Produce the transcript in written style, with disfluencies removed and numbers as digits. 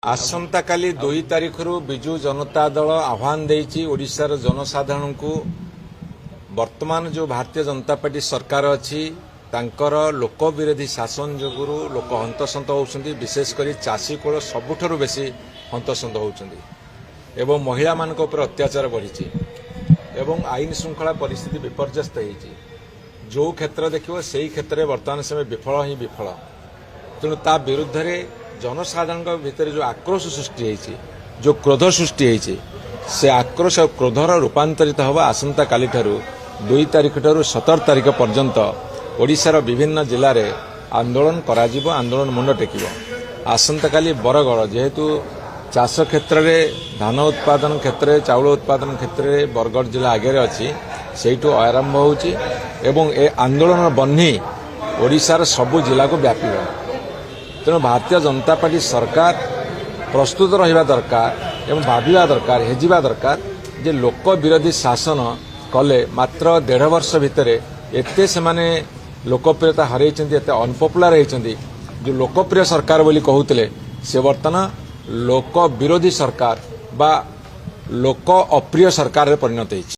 आसंता काली 2 तारिख विजु जनता दल आह्वान देइछि ओडिशार जनसाधारण को वर्तमान जो भारतीय जनता पार्टी सरकार अच्छी तांकर लोक विरोधी शासन जोगुरु लोक हंतसंत होउछन्ति। विशेषकर चाषी कोल सबुठारु बेसी हंतसंत होउछन्ति एवं महिला मानक उपर अत्याचार बढ़ी एवं आईन श्रृंखला परिस्थिति विपर्यस्त होइछि। जो क्षेत्र देखिबो सेही क्षेत्र में वर्तमान समय विफल ही विफल। तेणु ता विरुद्ध रे जनसाधारण भितर जो आक्रोश सृष्टि होइछि, जो क्रोध सृष्टि होइछि, से आक्रोश और क्रोधर रूपांतरित होगा आसंता काली ठारू 2 तारिख ठारू 17 तारिख पर्यंत ओडिशार विभिन्न जिले में आंदोलन कराजिबो। आंदोलन मुंड टेकिबो। आसंता काली बरगड़ जेहेतु चाष क्षेत्र में धान उत्पादन क्षेत्र में चाउल उत्पादन क्षेत्र में बरगड़ जिला आगे अच्छी से आरंभ होउछि एवं ए आंदोलन बन्ही ओडिशार सबु जिला को व्यापिब। तेणु भारतीय जनता पार्टी सरकार प्रस्तुत रहिबा दरकार एवं भाविबा दरकार हेजिबा दरकार जे लोक विरोधी शासन कले मात्र 1.5 वर्ष भितर एते सेमाने लोकप्रियता हरैछन्ति, एते अनपॉपुलर होइछन्ति। जो लोकप्रिय सरकार बोली कहूतले से वर्तमान लोक विरोधी सरकार बा लोक अप्रिय सरकार रे परिणत होइछि।